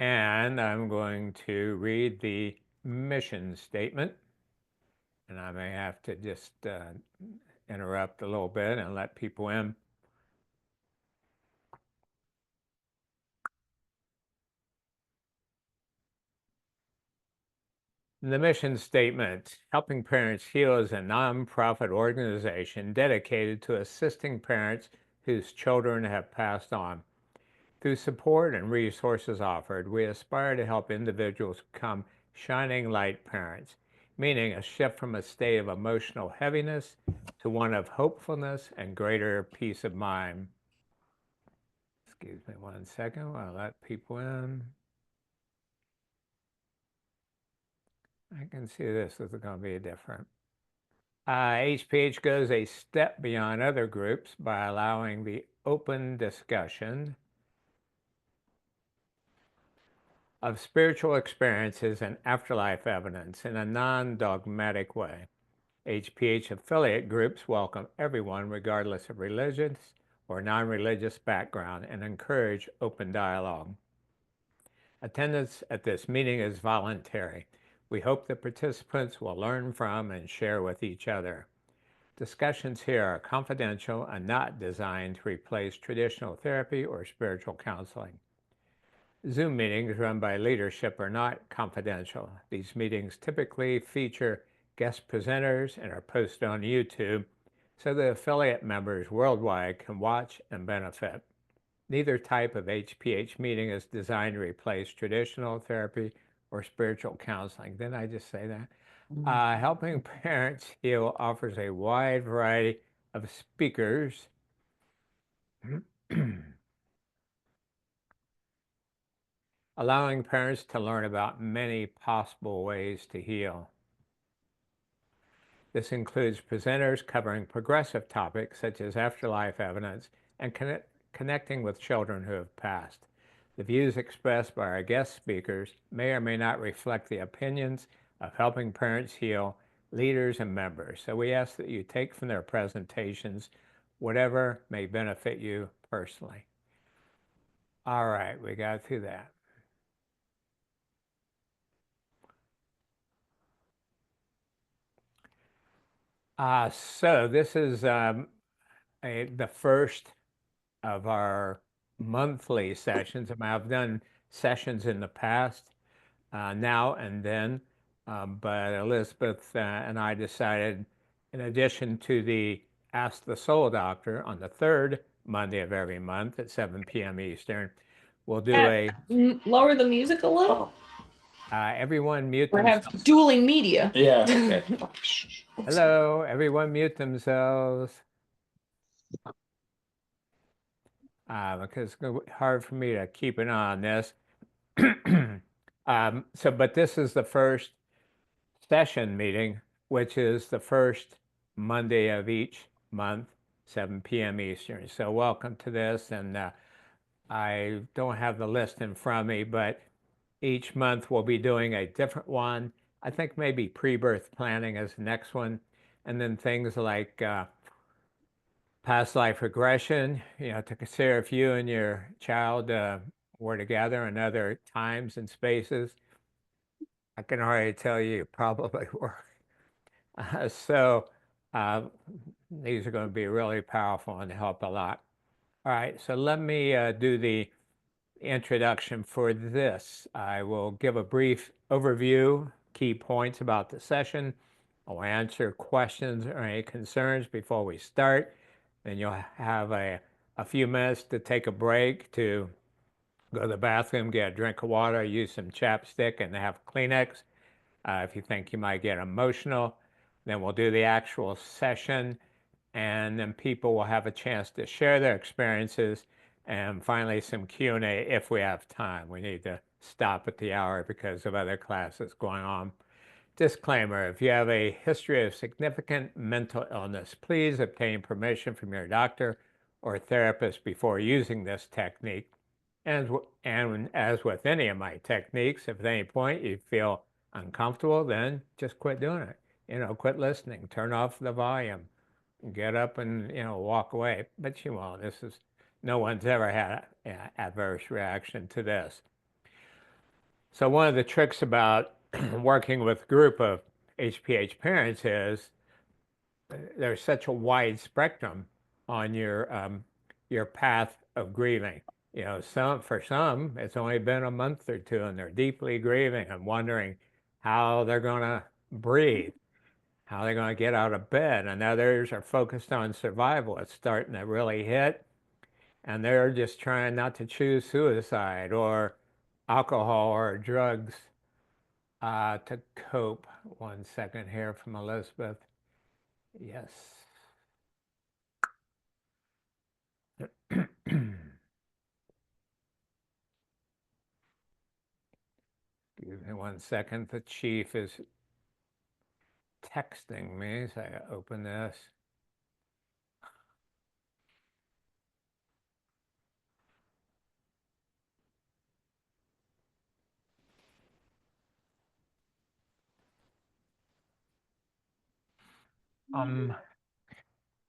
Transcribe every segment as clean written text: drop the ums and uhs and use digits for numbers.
And I'm going to read the mission statement. And I may have to just interrupt a little bit and let people in. The mission statement, Helping Parents Heal, is a nonprofit organization dedicated to assisting parents whose children have passed on. Through support and resources offered, we aspire to help individuals become shining light parents, meaning a shift from a state of emotional heaviness to one of hopefulness and greater peace of mind. Excuse me 1 second while I let people in. I can see this is going to be different. HPH goes a step beyond other groups by allowing the open discussion of spiritual experiences and afterlife evidence in a non-dogmatic way. HPH affiliate groups welcome everyone regardless of religious or non-religious background and encourage open dialogue. Attendance at this meeting is voluntary. We hope that participants will learn from and share with each other. Discussions here are confidential and not designed to replace traditional therapy or spiritual counseling. Zoom meetings run by leadership are not confidential. These meetings typically feature guest presenters and are posted on YouTube so that affiliate members worldwide can watch and benefit. Neither type of HPH meeting is designed to replace traditional therapy or spiritual counseling. Didn't I just say that? Helping Parents Heal offers a wide variety of speakers allowing parents to learn about many possible ways to heal. This includes presenters covering progressive topics such as afterlife evidence and connecting with children who have passed. The views expressed by our guest speakers may or may not reflect the opinions of Helping Parents Heal leaders and members. So we ask that you take from their presentations whatever may benefit you personally. All right, we got through that. So this is the first of our monthly sessions. I mean, I've done sessions in the past, now and then, but Elizabeth and I decided, in addition to the Ask the Soul Doctor on the third Monday of every month at 7 p.m. Eastern, we'll do lower the music a little. Everyone mute themselves. Have dueling media. Yeah. Okay. Hello, everyone mute themselves. Because it's hard for me to keep an eye on this. But this is the first session meeting, which is the first Monday of each month, 7 p.m. Eastern. So welcome to this. And I don't have the list in front of me, but each month we'll be doing a different one. I think maybe pre-birth planning is the next one. And then things like past life regression, to consider if you and your child were together in other times and spaces. I can already tell you probably were. So these are going to be really powerful and help a lot. All right, so let me do the introduction for this. I will give a brief overview, key points about the session. I'll answer questions or any concerns before we start. Then you'll have a few minutes to take a break, to go to the bathroom, get a drink of water, use some chapstick, and have Kleenex. If you think you might get emotional, then we'll do the actual session, and then people will have a chance to share their experiences, and finally some Q&A if we have time. We need to stop at the hour because of other classes going on. Disclaimer, if you have a history of significant mental illness, please obtain permission from your doctor or therapist before using this technique. And as with any of my techniques, if at any point you feel uncomfortable, then just quit doing it. Quit listening, turn off the volume, get up and, walk away. But you won't. No one's ever had an adverse reaction to this. So one of the tricks about working with a group of HPH parents is there's such a wide spectrum on your path of grieving. You know, for some, it's only been a month or two, and they're deeply grieving and wondering how they're going to breathe, how they're going to get out of bed. And others are focused on survival. It's starting to really hit, and they're just trying not to choose suicide or alcohol or drugs to cope. 1 second here from Elizabeth. Yes. Give me 1 second. The chief is texting me, so I open this. And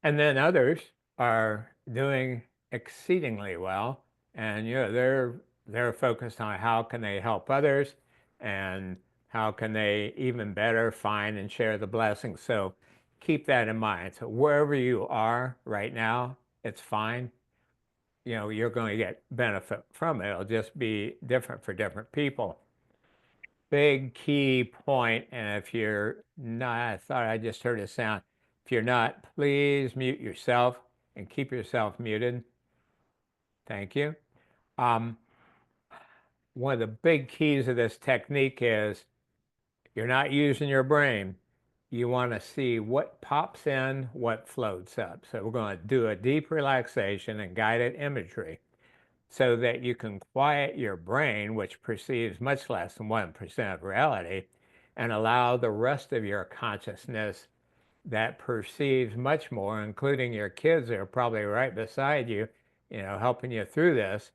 then others are doing exceedingly well, and they're focused on how can they help others, and how can they even better find and share the blessings. So keep that in mind. So wherever you are right now, it's fine. You know, you're going to get benefit from it. It'll just be different for different people. Big key point, and if you're not, I thought I just heard a sound. If you're not, please mute yourself and keep yourself muted. Thank you. Um, One of the big keys of this technique is you're not using your brain. You want to see what pops in, what floats up. So we're going to do a deep relaxation and guided imagery so that you can quiet your brain, which perceives much less than 1% of reality, and allow the rest of your consciousness that perceives much more, including your kids that are probably right beside you, you know, helping you through this,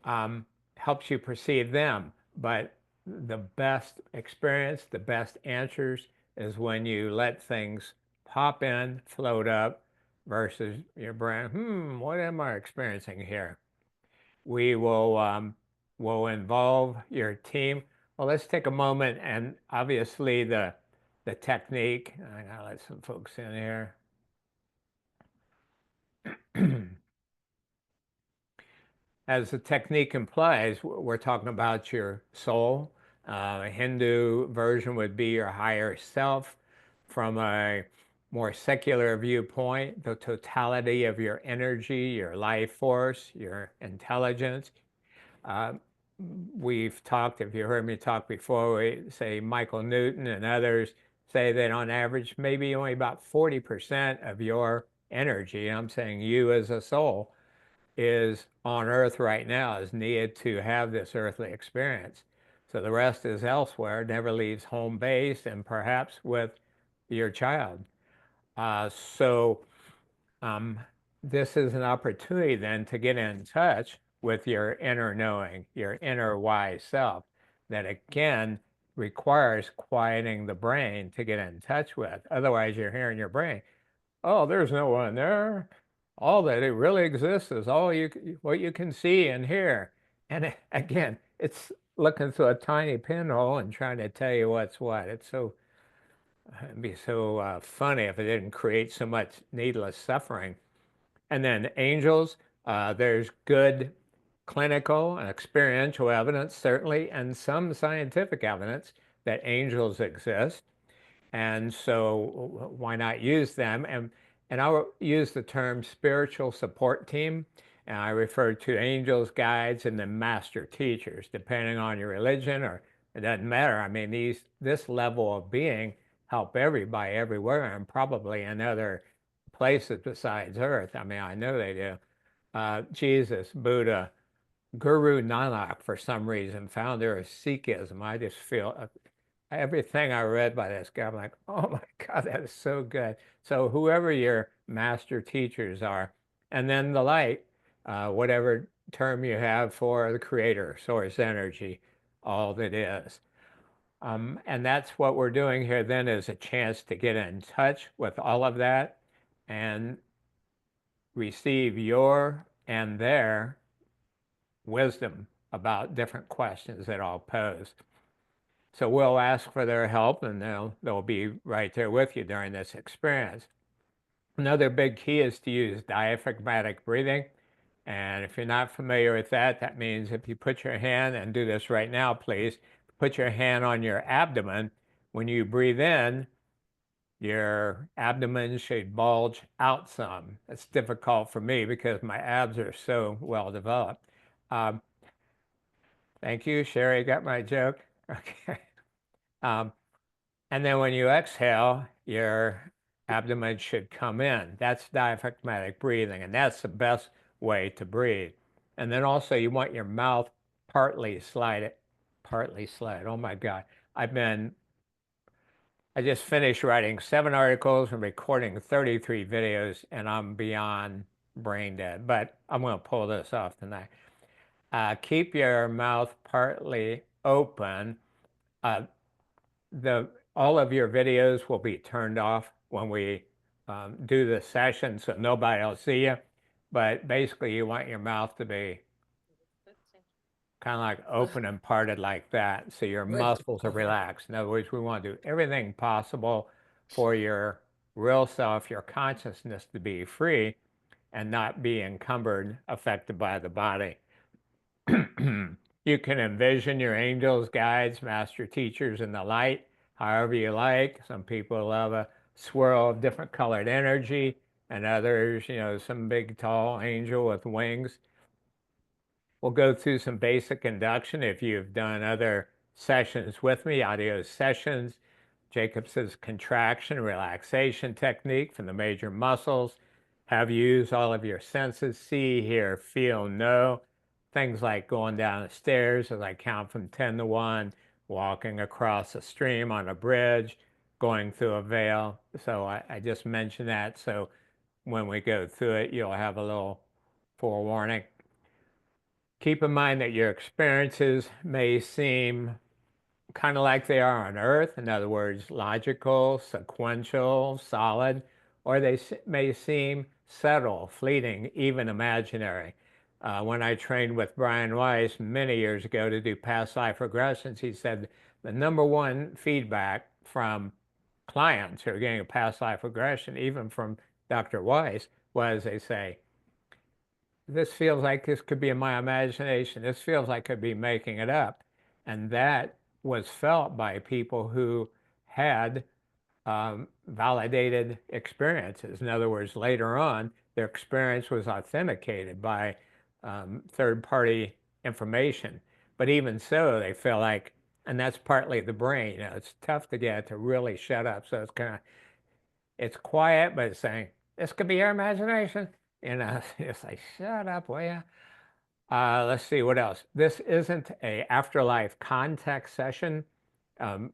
helps you perceive them. But the best experience, the best answers is when you let things pop in, float up, versus your brain, what am I experiencing here? We will involve your team. Well, let's take a moment, and obviously the technique. I gotta let some folks in here. As the technique implies, we're talking about your soul. A Hindu version would be your higher self. From a more secular viewpoint, the totality of your energy, your life force, your intelligence. Uh, we've talked, if you heard me talk before, we say Michael Newton and others say that on average, maybe only about 40% of your energy, I'm saying you as a soul, is on Earth right now, is needed to have this earthly experience. So the rest is elsewhere, never leaves home base, and perhaps with your child. So this is an opportunity then to get in touch with your inner knowing, your inner wise self, that again requires quieting the brain to get in touch with. Otherwise, you're hearing your brain, oh, there's no one there. All that it really exists is what you can see and hear. And again, it's looking through a tiny pinhole and trying to tell you what's what. It'd be so funny if it didn't create so much needless suffering. And then angels, there's good clinical and experiential evidence, certainly, and some scientific evidence that angels exist. And so why not use them? And I'll use the term spiritual support team. And I refer to angels, guides, and the master teachers, depending on your religion, or it doesn't matter. I mean, this level of being help everybody everywhere, and probably in other places besides Earth. I mean, I know they do. Jesus, Buddha, Guru Nanak, for some reason, founder of Sikhism. I just feel everything I read by this guy, I'm like, oh my God, that is so good. So whoever your master teachers are, and then the light, whatever term you have for the creator, source energy, all that is. And that's what we're doing here then, is a chance to get in touch with all of that and receive your and their wisdom about different questions that I'll pose. So we'll ask for their help, and they'll be right there with you during this experience. Another big key is to use diaphragmatic breathing. And if you're not familiar with that, that means if you put your hand, and do this right now, please, put your hand on your abdomen. When you breathe in, your abdomen should bulge out some. It's difficult for me because my abs are so well developed. Um, thank you, Sherry, got my joke? Okay. Um, and then when you exhale, your abdomen should come in. That's diaphragmatic breathing, and that's the best way to breathe. And then also you want your mouth partly slide. Oh my God. I just finished writing 7 articles and recording 33 videos, and I'm beyond brain dead, but I'm going to pull this off tonight. Keep your mouth partly open. Uh, all of your videos will be turned off when we do the session, so nobody will see you. But basically, you want your mouth to be kind of like open and parted like that, so your muscles are relaxed. In other words, we want to do everything possible for your real self, your consciousness, to be free and not be encumbered, affected by the body. You can envision your angels, guides, master teachers in the light, however you like. Some people love a swirl of different colored energy, and others, some big tall angel with wings. We'll go through some basic induction. If you've done other sessions with me, audio sessions, Jacobs's contraction, relaxation technique from the major muscles, have you used all of your senses, see, hear, feel, know, things like going down the stairs as I count from 10 to 1, walking across a stream on a bridge, going through a veil. So I just mentioned that. So when we go through it, you'll have a little forewarning. Keep in mind that your experiences may seem kind of like they are on Earth, in other words, logical, sequential, solid, or they may seem subtle, fleeting, even imaginary. When I trained with Brian Weiss many years ago to do past life regressions, he said the number one feedback from clients who are getting a past life regression, even from Dr. Weiss, was they say, this feels like this could be in my imagination. This feels like I could be making it up. And that was felt by people who had validated experiences. In other words, later on, their experience was authenticated by third-party information. But even so, they feel like, and that's partly the brain, it's tough to get it to really shut up. So it's quiet, but it's saying, this could be your imagination. It's like, shut up, will ya? Let's see what else. This isn't a afterlife contact session. Of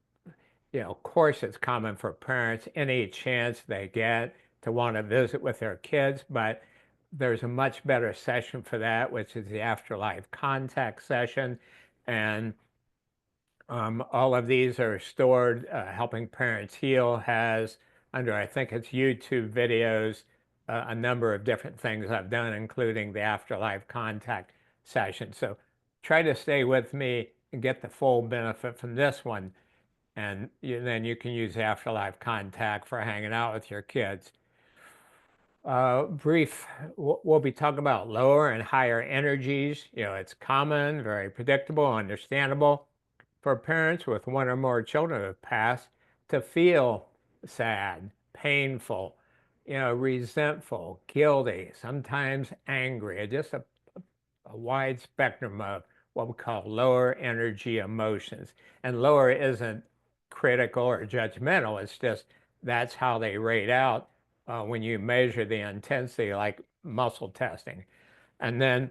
course, it's common for parents any chance they get to want to visit with their kids, but there's a much better session for that, which is the afterlife contact session. And all of these are stored. Helping Parents Heal has, under I think it's YouTube videos, a number of different things I've done, including the afterlife contact session. So try to stay with me and get the full benefit from this one. And then you can use afterlife contact for hanging out with your kids. We'll be talking about lower and higher energies. It's common, very predictable, understandable for parents with one or more children who have passed to feel sad, painful, resentful, guilty, sometimes angry, just a wide spectrum of what we call lower energy emotions. And lower isn't critical or judgmental, it's just that's how they rate out when you measure the intensity, like muscle testing. And then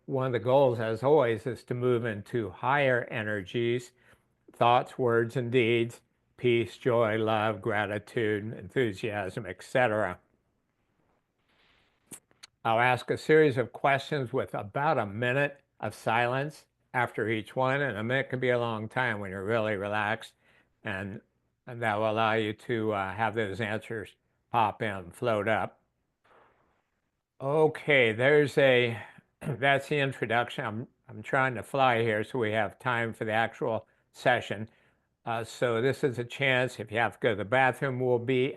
one of the goals, as always, is to move into higher energies, thoughts, words, and deeds, peace, joy, love, gratitude, enthusiasm, etc. I'll ask a series of questions with about a minute of silence after each one, and a minute can be a long time when you're really relaxed, and that will allow you to have those answers pop in, float up. Okay, that's the introduction. I'm trying to fly here so we have time for the actual session. So this is a chance, if you have to go to the bathroom, will be,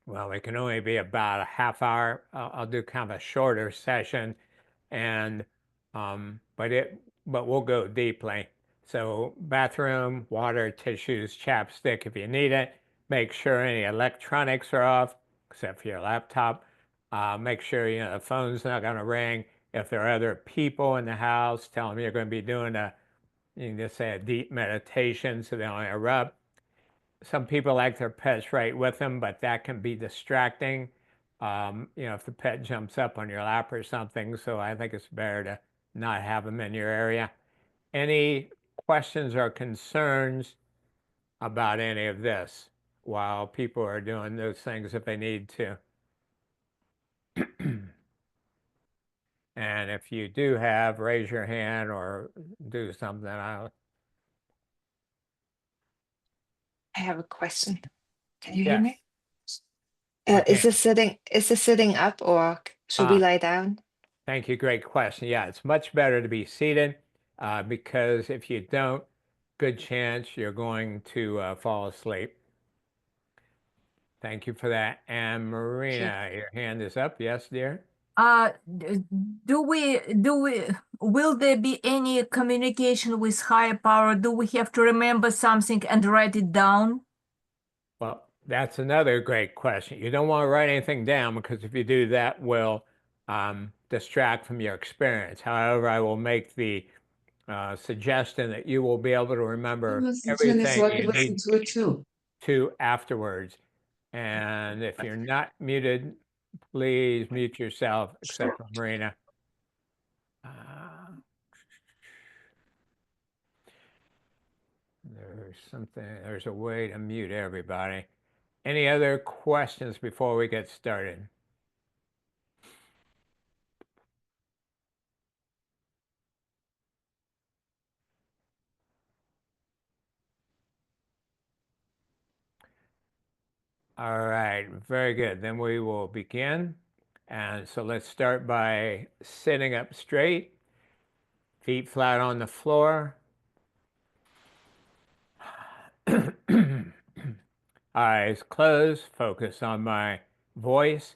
well, it can only be about a half hour. I'll do kind of a shorter session, and but we'll go deeply. So bathroom, water, tissues, chapstick if you need it. Make sure any electronics are off, except for your laptop. Make sure the phone's not going to ring. If there are other people in the house, tell them you're going to be doing you can just say a deep meditation so they don't interrupt. Some people like their pets right with them, but that can be distracting. If the pet jumps up on your lap or something. So I think it's better to not have them in your area. Any questions or concerns about any of this while people are doing those things if they need to? And if you do have, raise your hand or do something. I have a question. Can you hear Yes. me? Okay. Is it sitting up or should we lie down? Thank you. Great question. Yeah, it's much better to be seated because if you don't, good chance you're going to fall asleep. Thank you for that. And Marina, your hand is up. Yes, dear? Will there be any communication with higher power? Do we have to remember something and write it down? Well, that's another great question. You don't want to write anything down because if you do, that will distract from your experience. However, I will make the suggestion that you will be able to remember everything you need to afterwards. And if you're not muted, please mute yourself, except for Marina. There's a way to mute everybody. Any other questions before we get started? All right, very good. Then we will begin. And so let's start by sitting up straight, feet flat on the floor. Eyes closed, focus on my voice,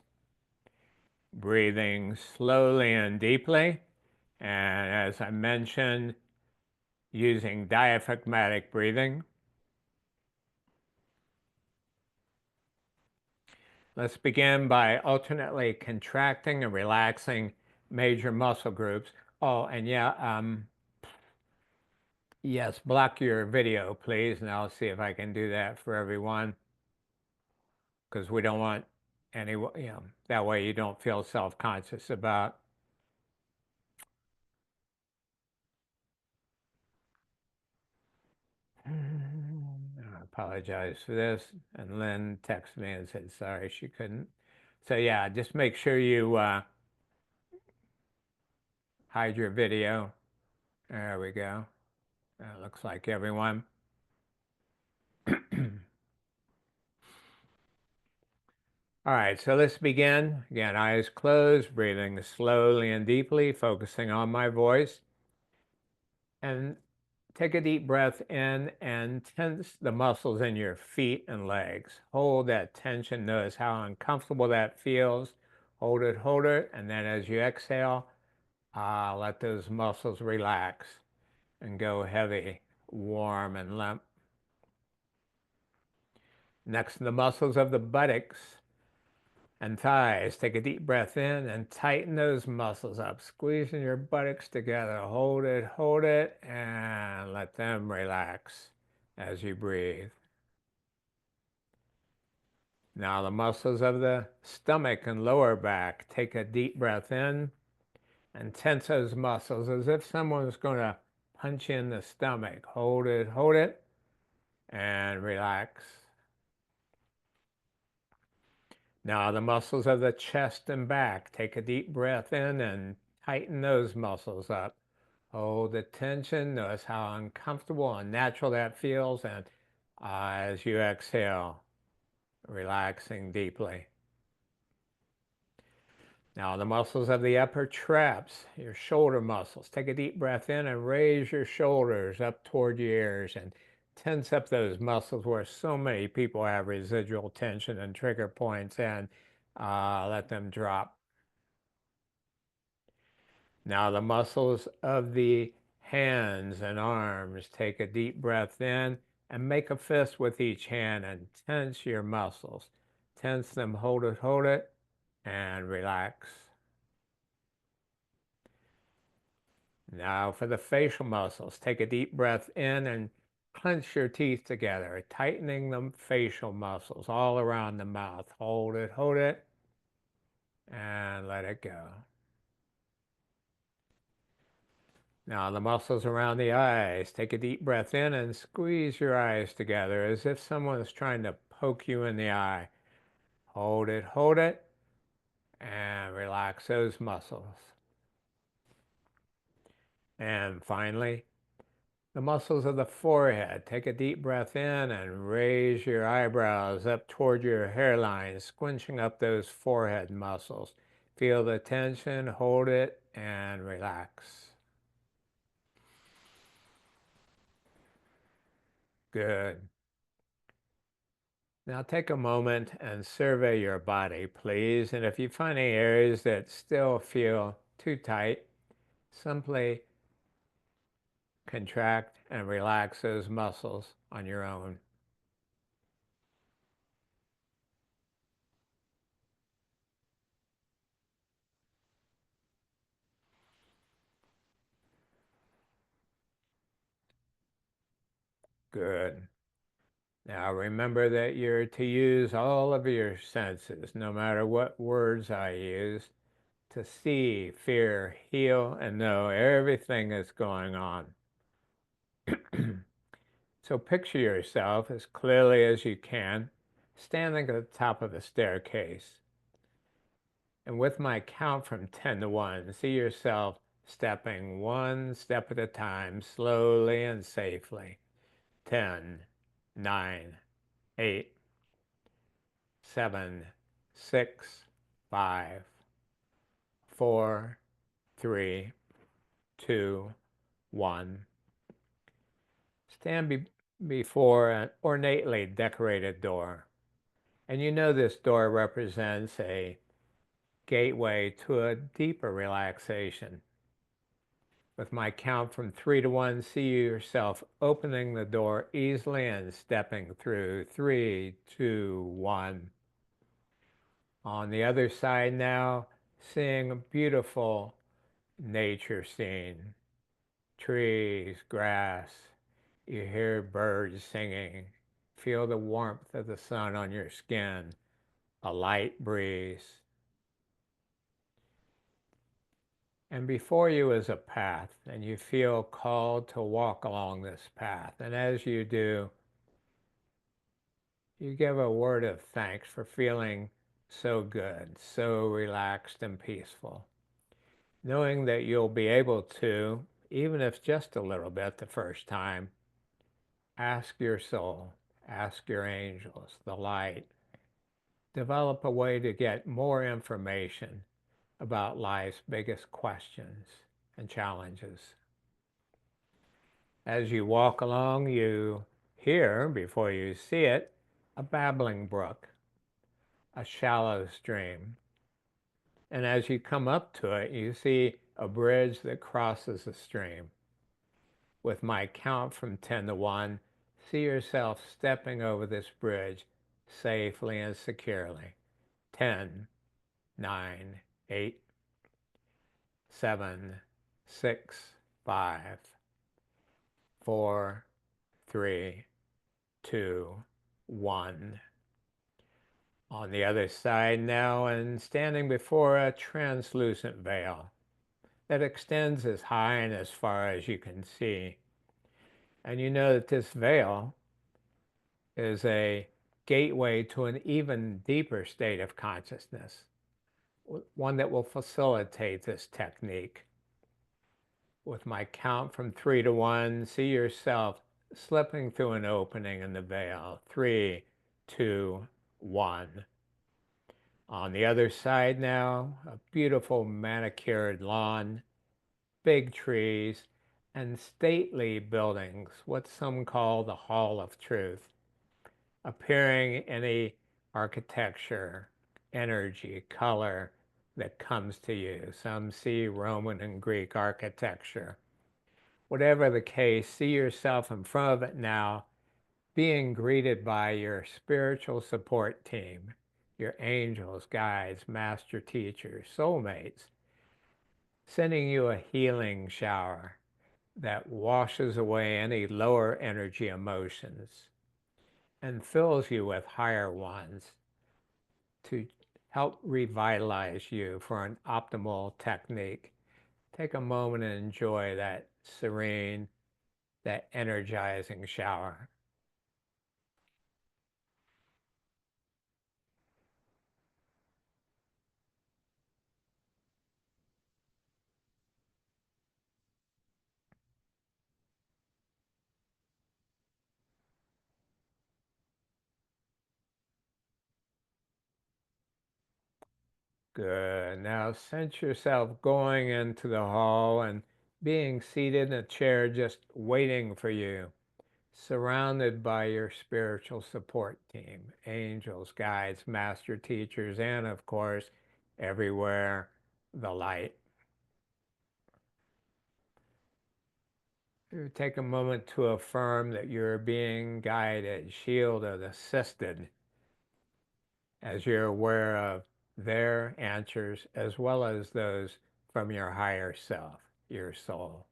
breathing slowly and deeply. And as I mentioned, using diaphragmatic breathing. Let's begin by alternately contracting and relaxing major muscle groups. Oh, and yeah, yes, block your video, please, and I'll see if I can do that for everyone. Because we don't want any, that way you don't feel self-conscious about. I apologize for this. And Lynn texted me and said, sorry, she couldn't. So yeah, just make sure you hide your video. There we go. Looks like everyone. All right, so let's begin. Again, eyes closed, breathing slowly and deeply, focusing on my voice. And take a deep breath in and tense the muscles in your feet and legs. Hold that tension. Notice how uncomfortable that feels. Hold it. And then as you exhale, let those muscles relax and go heavy, warm, and limp. Next, the muscles of the buttocks and thighs. Take a deep breath in and tighten those muscles up, squeezing your buttocks together. Hold it, and let them relax as you breathe. Now the muscles of the stomach and lower back. Take a deep breath in and tense those muscles as if someone was going to punch you in the stomach. Hold it, and relax. Now the muscles of the chest and back, take a deep breath in and tighten those muscles up. Hold the tension, notice how uncomfortable and natural that feels, and as you exhale, relaxing deeply. Now the muscles of the upper traps, your shoulder muscles. Take a deep breath in and raise your shoulders up toward your ears and tense up those muscles where so many people have residual tension and trigger points, and let them drop. Now the muscles of the hands and arms. Take a deep breath in and make a fist with each hand and tense your muscles. Tense them, hold it, and relax. Now for the facial muscles, take a deep breath in and clench your teeth together, tightening the facial muscles all around the mouth. Hold it, and let it go. Now the muscles around the eyes, take a deep breath in and squeeze your eyes together as if someone is trying to poke you in the eye. Hold it, and relax those muscles. And finally, the muscles of the forehead. Take a deep breath in and raise your eyebrows up toward your hairline, squinching up those forehead muscles. Feel the tension, hold it, and relax. Good. Now take a moment and survey your body, please. And if you find any areas that still feel too tight, simply contract and relax those muscles on your own. Good. Now remember that you're to use all of your senses, no matter what words I use, to see, fear, heal, and know everything that's going on. So picture yourself as clearly as you can, standing at the top of a staircase. And with my count from 10 to 1, see yourself stepping one step at a time, slowly and safely. 10, 9, 8, 7, 6, 5, 4, 3, 2, 1. Stand before an ornately decorated door. And you know this door represents a gateway to a deeper relaxation. With my count from 3 to 1, see yourself opening the door easily and stepping through. 3, 2, 1. On the other side now, seeing a beautiful nature scene. Trees, grass, you hear birds singing. Feel the warmth of the sun on your skin, a light breeze. And before you is a path, and you feel called to walk along this path. And as you do, you give a word of thanks for feeling so good, so relaxed and peaceful, knowing that you'll be able to, even if just a little bit the first time, ask your soul, ask your angels, the light, develop a way to get more information about life's biggest questions and challenges. As you walk along, you hear, before you see it, a babbling brook, a shallow stream. And as you come up to it, you see a bridge that crosses the stream. With my count from 10 to 1, see yourself stepping over this bridge safely and securely. 10, 9, 8, 7, 6, 5, 4, 3, 2, 1. On the other side now, and standing before a translucent veil that extends as high and as far as you can see. And you know that this veil is a gateway to an even deeper state of consciousness, one that will facilitate this technique. With my count from 3 to 1, see yourself slipping through an opening in the veil. 3, 2, 1. On the other side now, a beautiful manicured lawn, big trees, and stately buildings, what some call the Hall of Truth, appearing in any architecture, energy, color that comes to you. Some see Roman and Greek architecture. Whatever the case, see yourself in front of it now, being greeted by your spiritual support team, your angels, guides, master teachers, soulmates, sending you a healing shower that washes away any lower energy emotions and fills you with higher ones to help revitalize you for an optimal technique. Take a moment and enjoy that serene, that energizing shower. Good. Now sense yourself going into the hall and being seated in a chair just waiting for you, surrounded by your spiritual support team, angels, guides, master teachers, and of course, everywhere, the light. Take a moment to affirm that you're being guided, shielded, assisted, as you're aware of their answers as well as those from your higher self, your soul.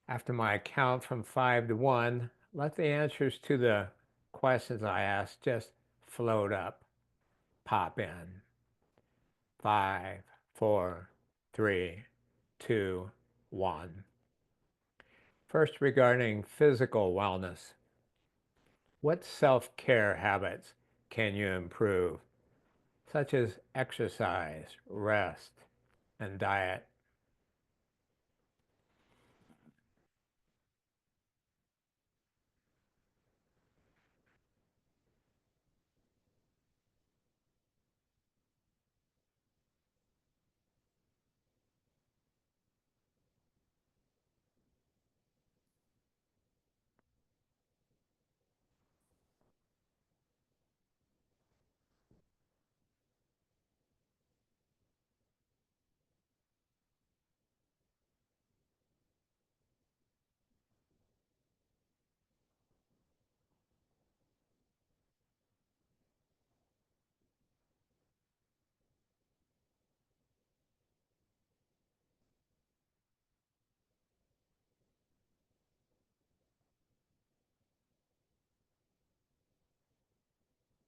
After my count from 5 to 1, let the answers to the questions I asked just float up, pop in. 5, 4, 3, 2, 1. First, regarding physical wellness, what self-care habits can you improve, such as exercise, rest, and diet?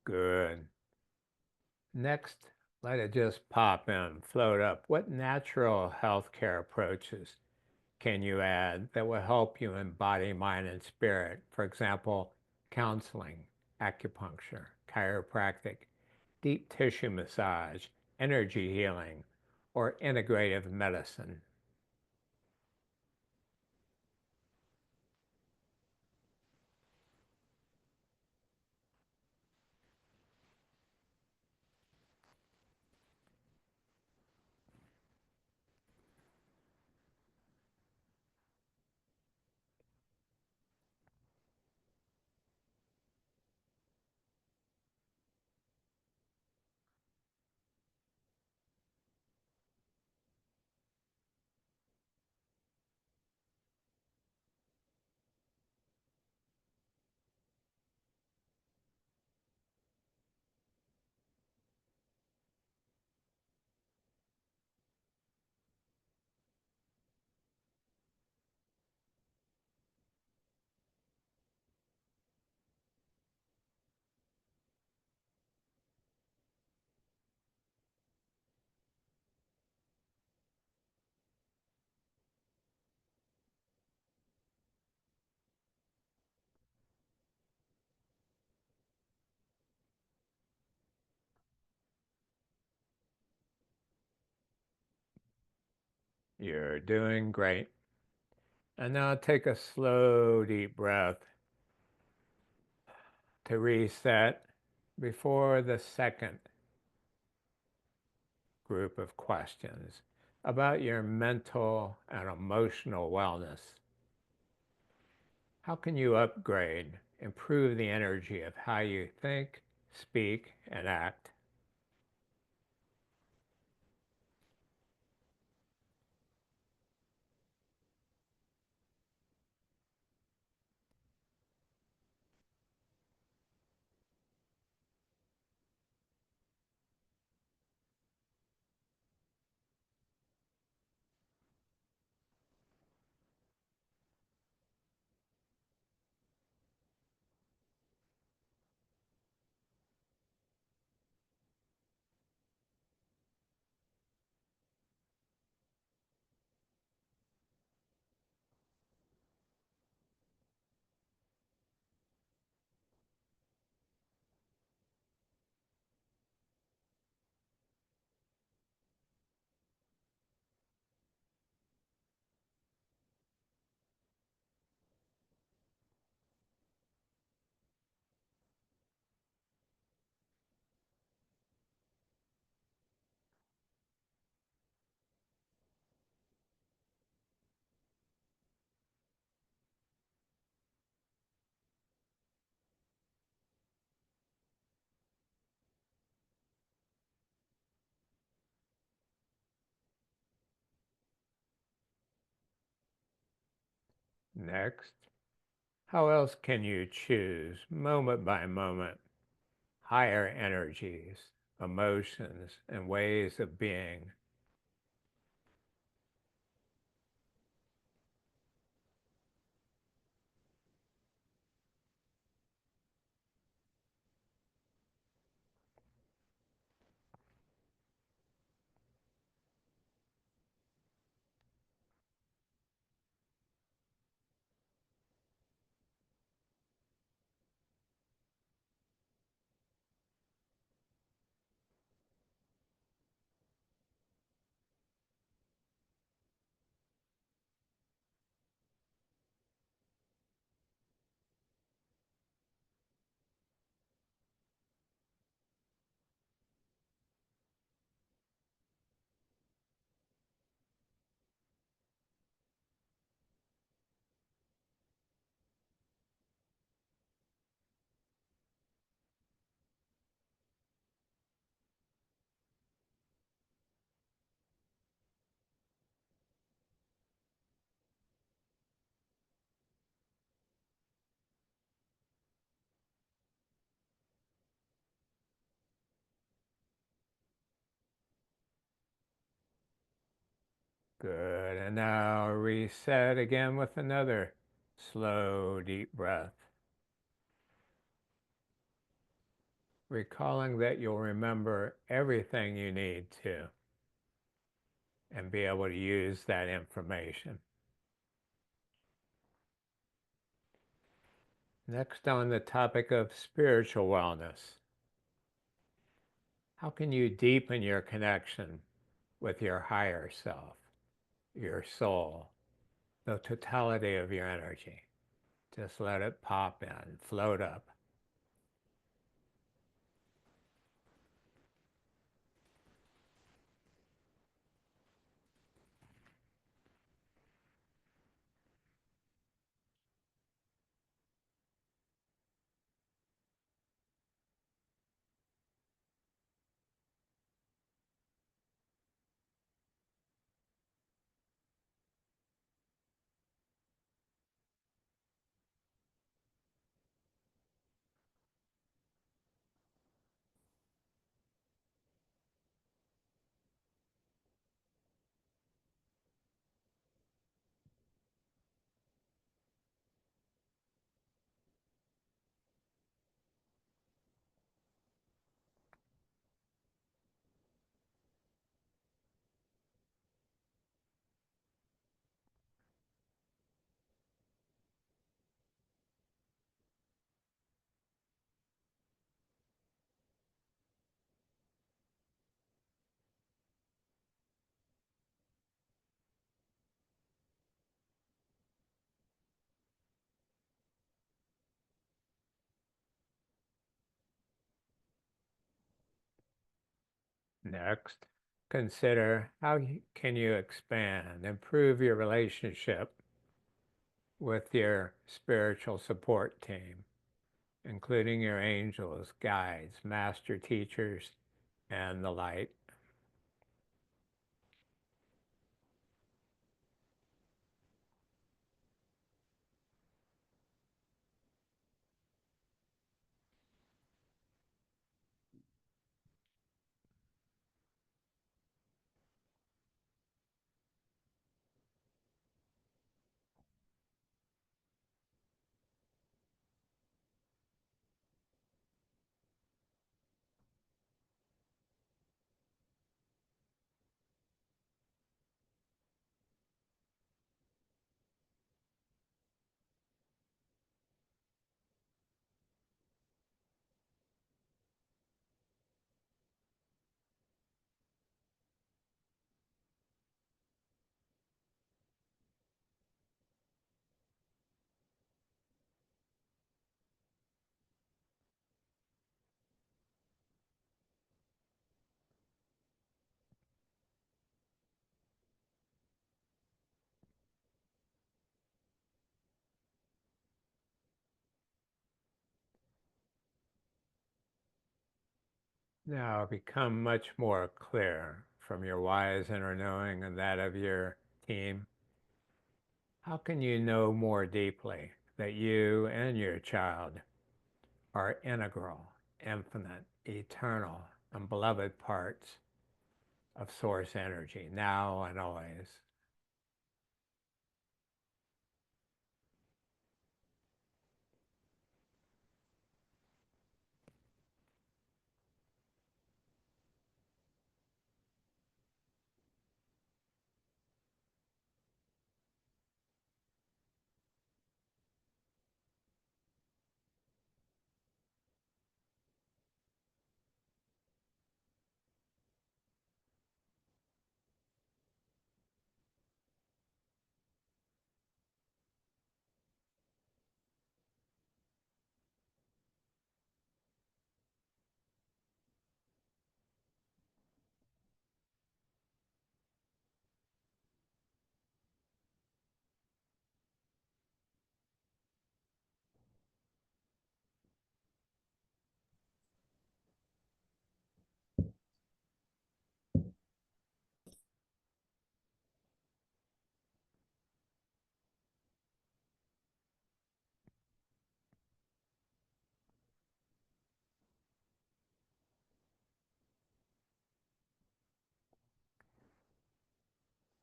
Good. Next, let it just pop in, float up. What natural healthcare approaches can you add that will help you in body, mind, and spirit? For example, counseling, acupuncture, chiropractic, deep tissue massage, energy healing, or integrative medicine. You're doing great. And now take a slow, deep breath. to reset before the second group of questions about your mental and emotional wellness. How can you upgrade, improve the energy of how you think, speak, and act? Next, how else can you choose, moment by moment, higher energies, emotions, and ways of being? Good. And now reset again with another slow, deep breath. Recalling that you'll remember everything you need to and be able to use that information. Next, on the topic of spiritual wellness, how can you deepen your connection with your higher self, your soul, the totality of your energy? Just let it pop in, float up. Next, consider how can you expand, improve your relationship with your spiritual support team, including your angels, guides, master teachers, and the light. Now become much more clear from your wise inner knowing and that of your team. How can you know more deeply that you and your child are integral, infinite, eternal, and beloved parts of source energy, now and always?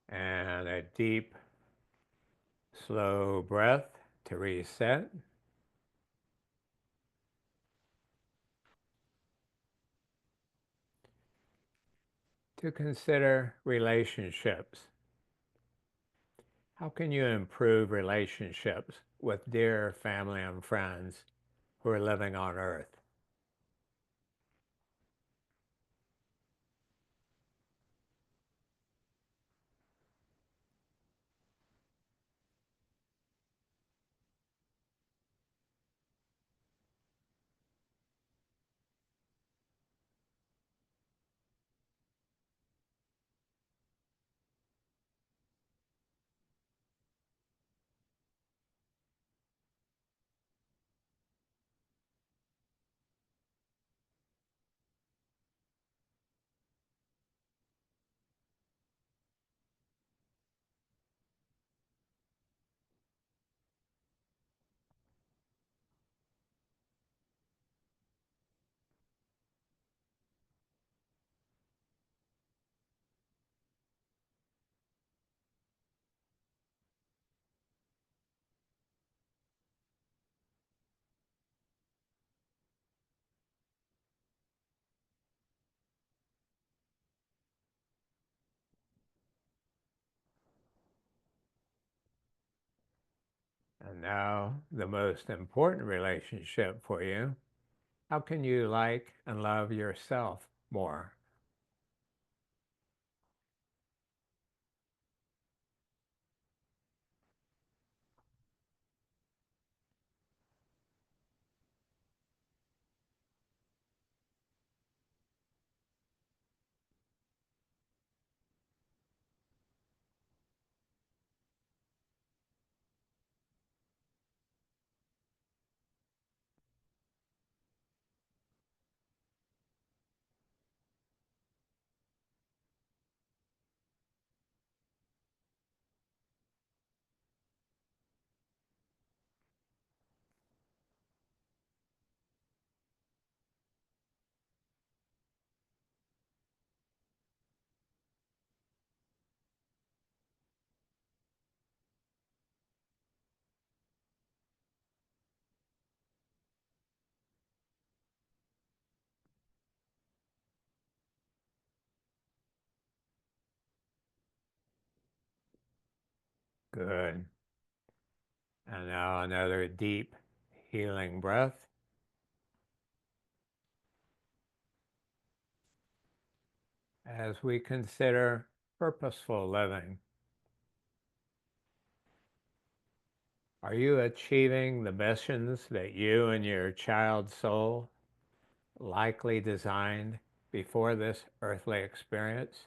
And a deep, slow breath to reset. To consider relationships. How can you improve relationships with dear family and friends who are living on Earth? And now, the most important relationship for you. How can you like and love yourself more? Good. And now another deep, healing breath. As we consider purposeful living. Are you achieving the missions that you and your child's soul likely designed before this earthly experience?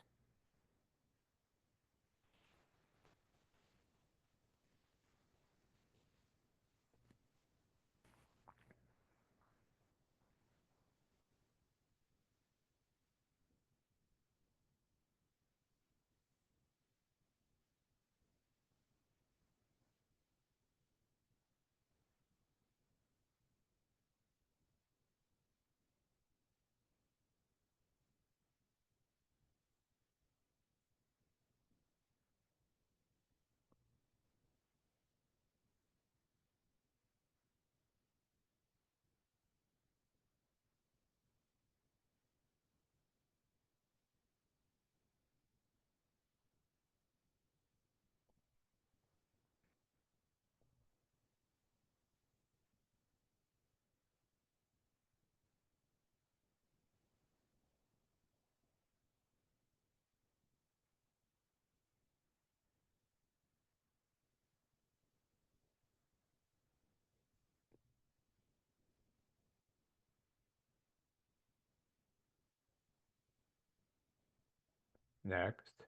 Next,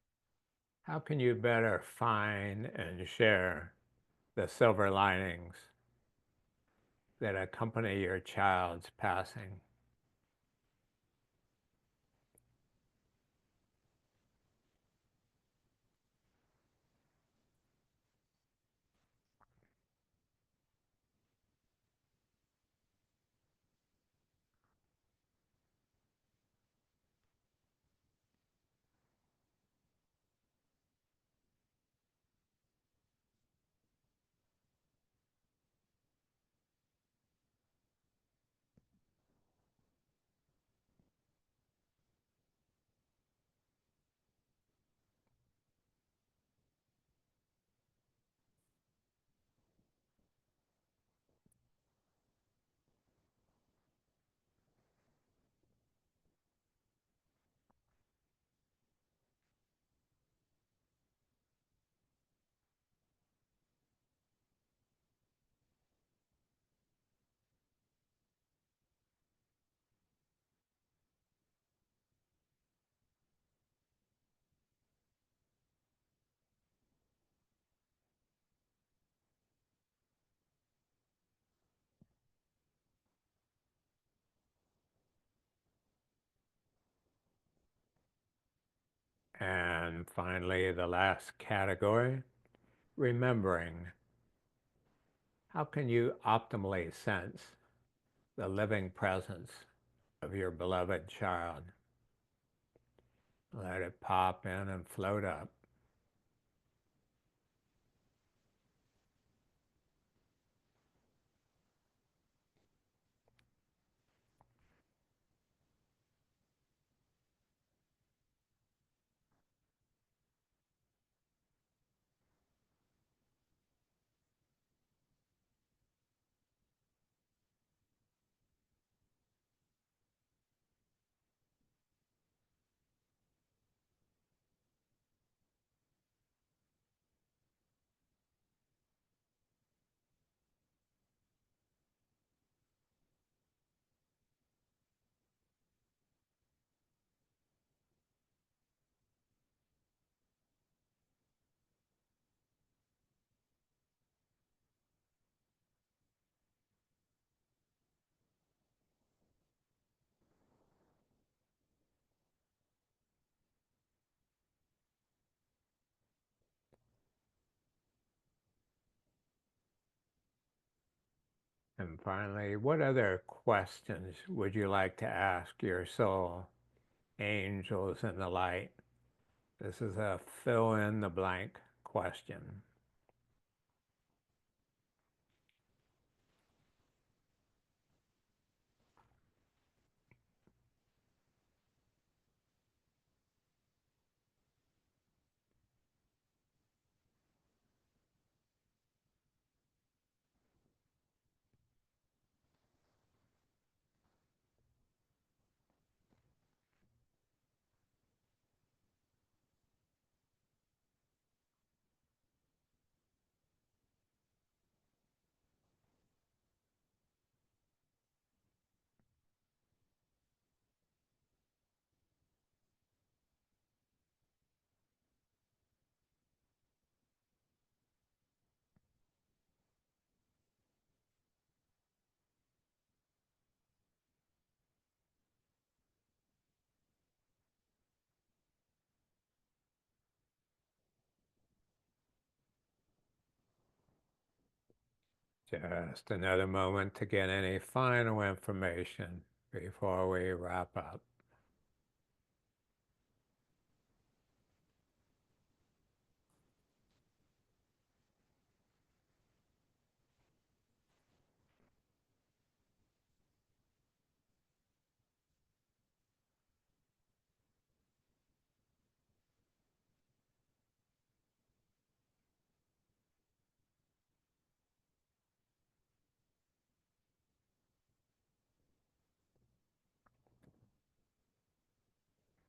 how can you better find and share the silver linings that accompany your child's passing? And finally, the last category, remembering. How can you optimally sense the living presence of your beloved child? Let it pop in and float up. And finally, what other questions would you like to ask your soul, angels in the light? This is a fill in the blank question. Just another moment to get any final information before we wrap up.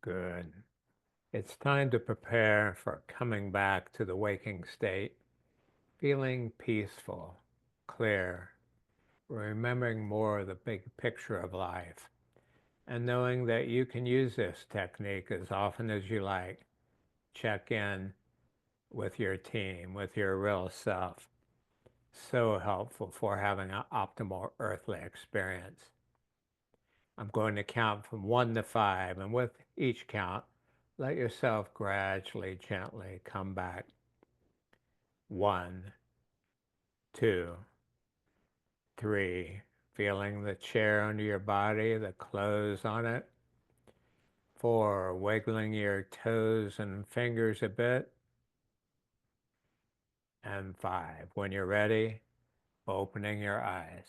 Good. It's time to prepare for coming back to the waking state, feeling peaceful, clear, remembering more of the big picture of life, and knowing that you can use this technique as often as you like. Check in with your team, with your real self. So helpful for having an optimal earthly experience. I'm going to count from 1 to 5, and with each count, let yourself gradually, gently come back. 1, 2, 3, feeling the chair under your body, the clothes on it. 4, wiggling your toes and fingers a bit. And 5, when you're ready, opening your eyes.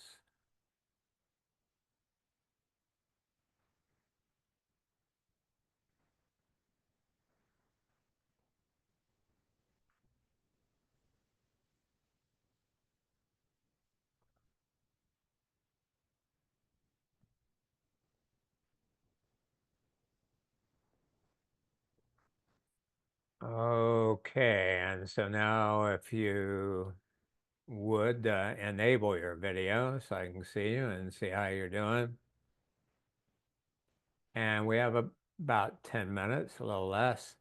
Okay, and so now if you would enable your video so I can see you and see how you're doing. And we have about 10 minutes, a little less.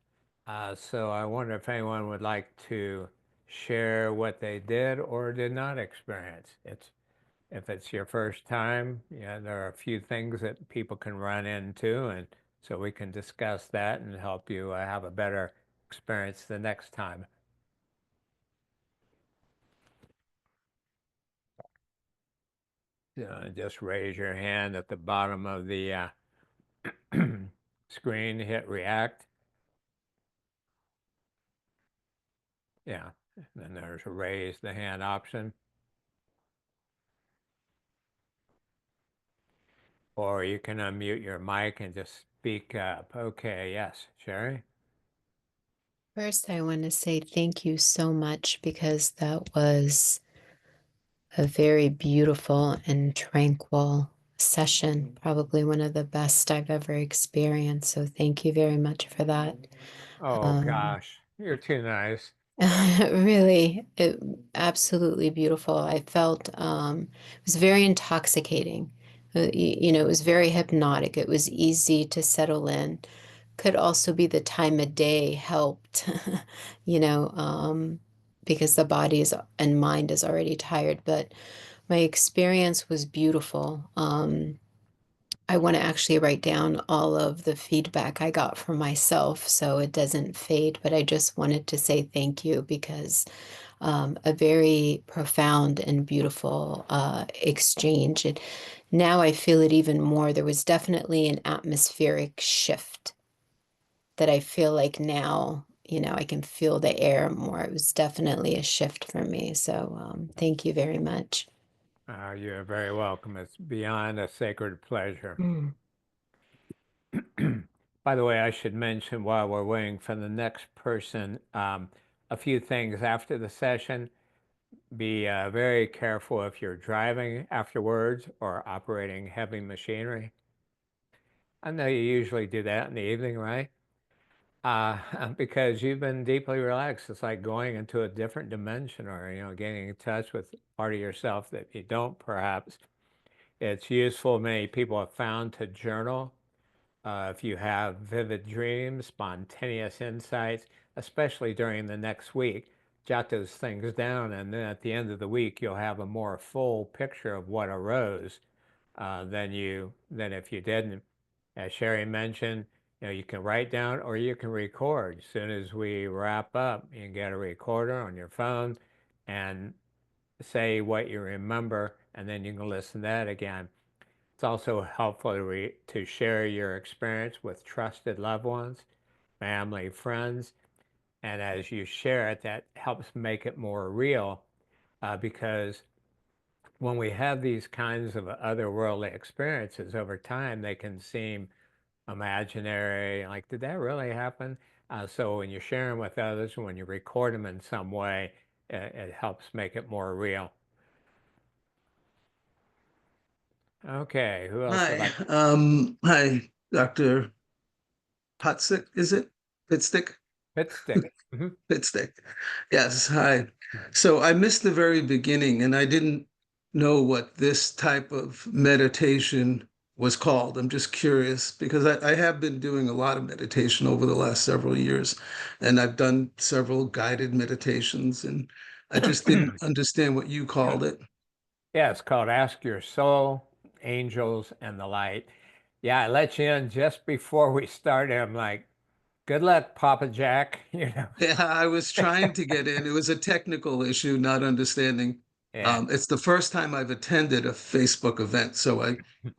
So I wonder if anyone would like to share what they did or did not experience. If it's your first time, yeah, there are a few things that people can run into, and so we can discuss that and help you have a better experience the next time. Just raise your hand at the bottom of the screen, hit react. Yeah, and then there's a raise the hand option. Or you can unmute your mic and just speak up. Okay, yes, Sherry? First, I want to say thank you so much because that was a very beautiful and tranquil session, probably one of the best I've ever experienced. So thank you very much for that. Oh, gosh, you're too nice. Really, absolutely beautiful. I felt it was very intoxicating. It was very hypnotic. It was easy to settle in. Could also be the time of day helped, you know, because the body is and mind is already tired. But my experience was beautiful. I want to actually write down all of the feedback I got from myself so it doesn't fade, but I just wanted to say thank you because a very profound and beautiful exchange. And now I feel it even more. There was definitely an atmospheric shift that I feel like now, I can feel the air more. It was definitely a shift for me. So thank you very much. You're very welcome. It's beyond a sacred pleasure. Mm. By the way, I should mention while we're waiting for the next person, a few things after the session. Be very careful if you're driving afterwards or operating heavy machinery. I know you usually do that in the evening, right? Because you've been deeply relaxed. It's like going into a different dimension or, getting in touch with part of yourself that you don't perhaps. It's useful, many people have found, to journal. If you have vivid dreams, spontaneous insights, especially during the next week, jot those things down, and then at the end of the week, you'll have a more full picture of what arose than if you didn't. As Sherry mentioned, you can write down or you can record. As soon as we wrap up, you can get a recorder on your phone and say what you remember, and then you can listen to that again. It's also helpful to share your experience with trusted loved ones, family, friends. And as you share it, that helps make it more real, because when we have these kinds of otherworldly experiences over time, they can seem imaginary, like, did that really happen? So when you share them with others, when you record them in some way, it helps make it more real. Okay, who else would Hi, like? hi, Dr. Potstick, is it? Pitstick? Pitstick. Mhm. Pitstick. Yes, hi. So I missed the very beginning and I didn't know what this type of meditation was called. I'm just curious because I have been doing a lot of meditation over the last several years, and I've done several guided meditations, and I just didn't understand what you called it. Yeah, it's called Ask Your Soul, Angels, and the Light. Yeah, I let you in just before we started. I'm like, good luck, Papa Jack. Yeah, I was trying to get in. It was a technical issue, not understanding. Yeah, It's the first time I've attended a Facebook event, so I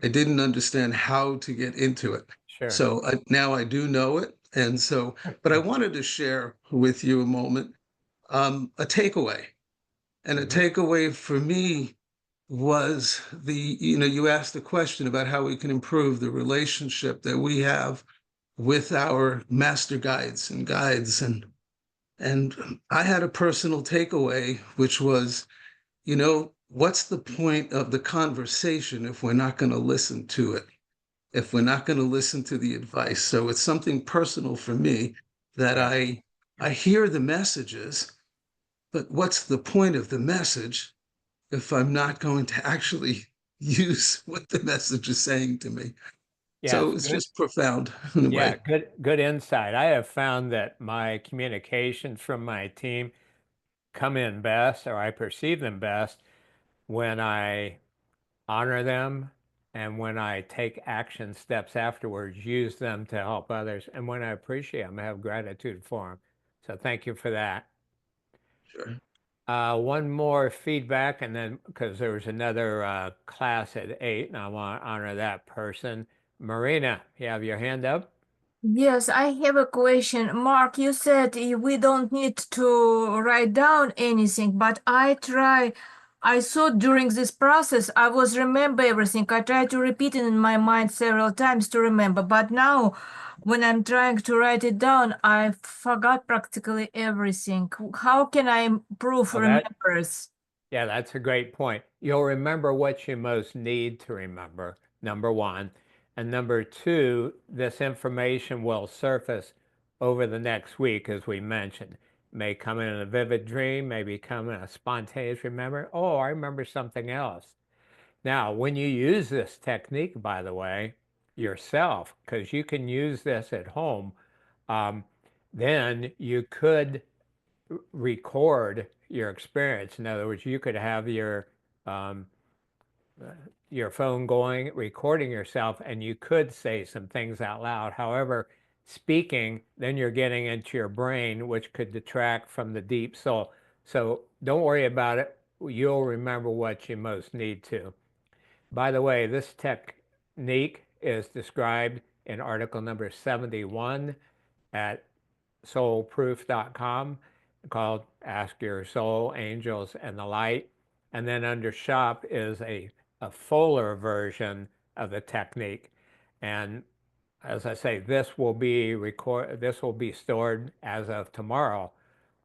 didn't understand how to get into it. sure. So now I do know it, and so, but I wanted to share with you a moment, a takeaway, and a Mhm. takeaway for me was you asked the question about how we can improve the relationship that we have with our master guides and guides and I had a personal takeaway, which was, what's the point of the conversation if we're not going to listen to it, if we're not going to listen to the advice? So it's something personal for me that Yeah, I hear the messages, but what's the point of the message if I'm not going to actually use what the message is saying to me? yeah, So it's it's good. just profound in a Yeah, way. good insight. I have found that my communications from my team come in best, or I perceive them best, when I honor them and when I take action steps afterwards, use them to help others, and when I appreciate them, I have gratitude for them. So thank you for that. Sure. One more feedback, and then because there was another class at 8, and I want to honor that person. Marina, you have your hand up? Yes, I have a question. Mark, you said we don't need to write down anything, but I thought during this process I was remember everything. I tried to repeat it in my mind several times to remember, but now when I'm trying to write it down, I forgot practically everything. How can I improve Oh, that remembers? Yeah, that's a great point. You'll remember what you most need to remember, number one. And number two, this information will surface over the next week, as we mentioned. It may come in a vivid dream, maybe come in a spontaneous remember. Oh, I remember something else. Now, when you use this technique, by the way, yourself, because you can use this at home, um, then you could record your experience. In other words, you could have um, your phone going, recording yourself, and you could say some things out loud. However, speaking, then you're getting into your brain, which could detract from the deep soul. So don't worry about it. You'll remember what you most need to. By the way, this technique is described in article number 71 at soulproof.com, called Ask Your Soul, Angels, and the Light. And then under shop is a fuller version of the technique. And as I say, this will be stored as of tomorrow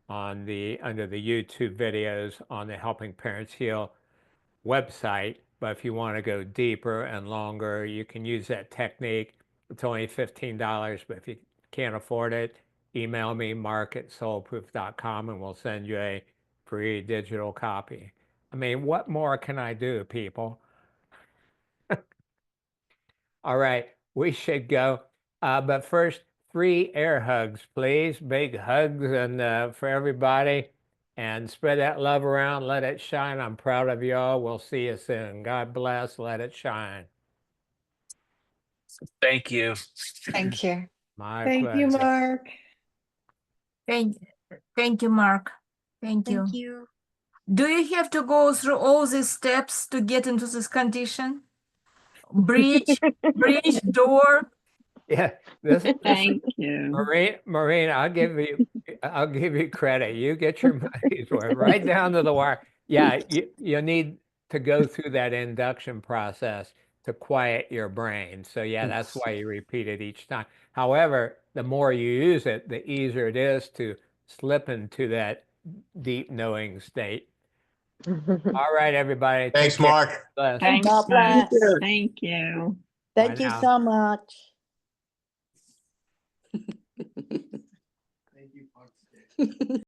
on under the YouTube videos on the Helping Parents Heal website. But if you want to go deeper and longer, you can use that technique. It's only $15, but if you can't afford it, email me, mark@soulproof.com, and we'll send you a free digital copy. I mean, what more can I do, people? All right, we should go. But first, 3 air hugs, please. Big hugs and for everybody. And spread that love around. Let it shine. I'm proud of y'all. We'll see you soon. God bless. Let it shine. Thank you. Thank you. My Thank you, pleasure. Mark. Thank you, Mark. Thank you. Thank you. Do you have to go through all these steps to get into this condition? Bridge, door. Yeah, this Thank you. Maureen, I'll give you credit. You get your money's worth right down to the wire. Yeah, you need to go through that induction process to quiet your brain. So yeah, that's why you repeat it each time. However, the more you use it, the easier it is to slip into that deep knowing state. All right, everybody. take Thanks, care. Mark. Bless. Thanks, God Matt. bless. Thank you. Thank you now. so much. Thank you, Mark.